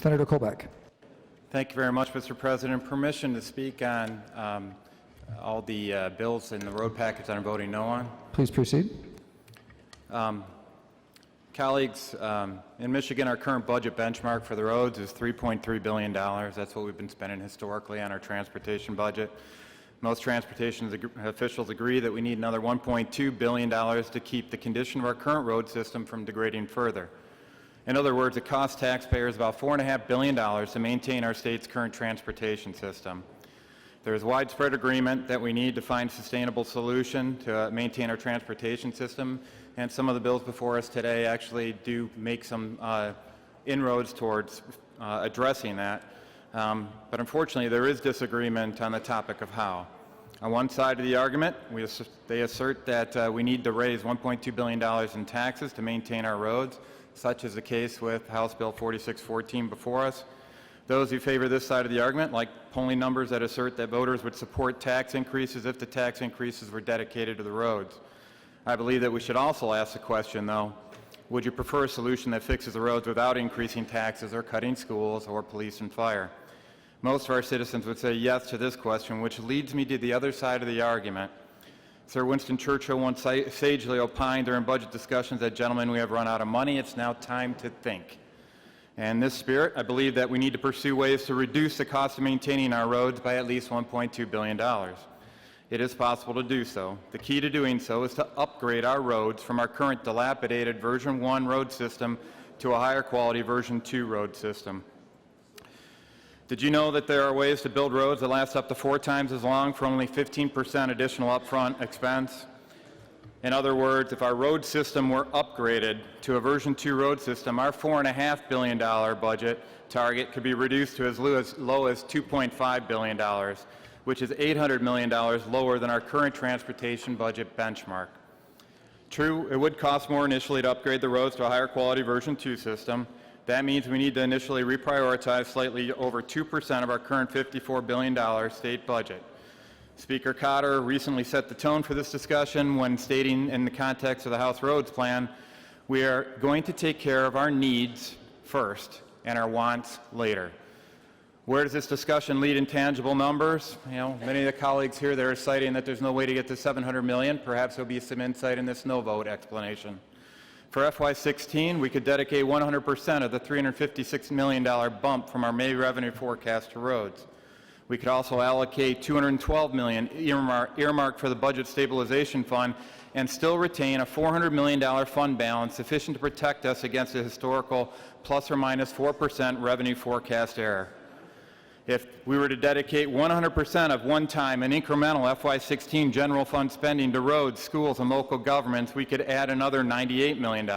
Senator Colbeck. Thank you very much, Mr. President. Permission to speak on all the bills in the road package that I'm voting no on. Please proceed. Colleagues, in Michigan, our current budget benchmark for the roads is $3.3 billion. That's what we've been spending historically on our transportation budget. Most transportation officials agree that we need another $1.2 billion to keep the condition of our current road system from degrading further. In other words, it costs taxpayers about $4.5 billion to maintain our state's current transportation system. There is widespread agreement that we need to find a sustainable solution to maintain our transportation system, and some of the bills before us today actually do make some inroads towards addressing that. But unfortunately, there is disagreement on the topic of how. On one side of the argument, they assert that we need to raise $1.2 billion in taxes to maintain our roads. Such is the case with House Bill 4614 before us. Those who favor this side of the argument, like polling numbers that assert that voters would support tax increases if the tax increases were dedicated to the roads. I believe that we should also ask the question, though, would you prefer a solution that fixes the roads without increasing taxes or cutting schools or police and fire? Most of our citizens would say yes to this question, which leads me to the other side of the argument. Sir Winston Churchill once sagely opined during budget discussions that, gentlemen, we have run out of money. It's now time to think. And in this spirit, I believe that we need to pursue ways to reduce the cost of maintaining our roads by at least $1.2 billion. It is possible to do so. The key to doing so is to upgrade our roads from our current dilapidated version 1 road system to a higher quality version 2 road system. Did you know that there are ways to build roads that last up to 4 times as long for only 15% additional upfront expense? In other words, if our road system were upgraded to a version 2 road system, our $4.5 billion budget target could be reduced to as low as $2.5 billion, which is $800 million lower than our current transportation budget benchmark. True, it would cost more initially to upgrade the roads to a higher quality version 2 system. That means we need to initially reprioritize slightly over 2% of our current $54 billion state budget. Speaker Cotter recently set the tone for this discussion when stating in the context of the House Roads Plan, we are going to take care of our needs first and our wants later. Where does this discussion lead in tangible numbers? You know, many of the colleagues here, they're citing that there's no way to get to $700 million. Perhaps there'll be some insight in this no vote explanation. For FY16, we could dedicate 100% of the $356 million bump from our May revenue forecast to roads. We could also allocate $212 million earmarked for the Budget Stabilization Fund and still retain a $400 million fund balance sufficient to protect us against a historical plus or minus 4% revenue forecast error. If we were to dedicate 100% of one-time and incremental FY16 general fund spending to roads, schools, and local governments, we could add another $98 million.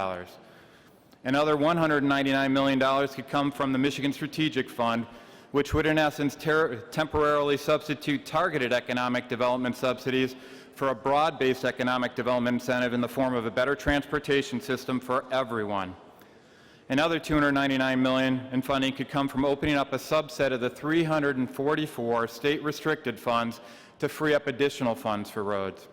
Another $199 million could come from the Michigan Strategic Fund, which would in essence temporarily substitute targeted economic development subsidies for a broad-based economic development incentive in the form of a better transportation system for everyone. Another $299 million in funding could come from opening up a subset of the 344 state-restricted funds to free up additional funds for roads.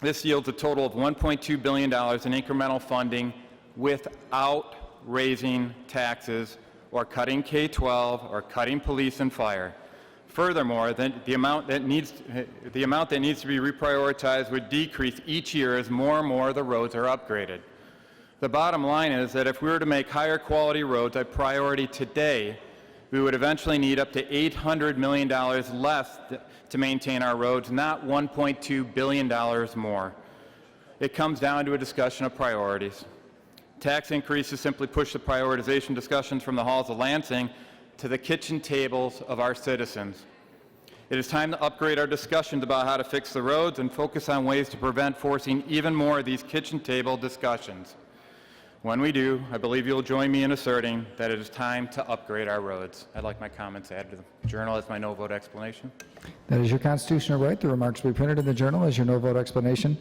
This yields a total of $1.2 billion in incremental funding without raising taxes or cutting K-12 or cutting police and fire. Furthermore, the amount that needs to be reprioritized would decrease each year as more and more of the roads are upgraded. The bottom line is that if we were to make higher quality roads a priority today, we would eventually need up to $800 million less to maintain our roads, not $1.2 billion more. It comes down to a discussion of priorities. Tax increases simply push the prioritization discussions from the halls of Lansing to the kitchen tables of our citizens. It is time to upgrade our discussions about how to fix the roads and focus on ways to prevent forcing even more of these kitchen table discussions. When we do, I believe you'll join me in asserting that it is time to upgrade our roads. I'd like my comments added to the Journal as my no vote explanation. That is your constitutional right. The remarks will be printed in the Journal as your no vote explanation.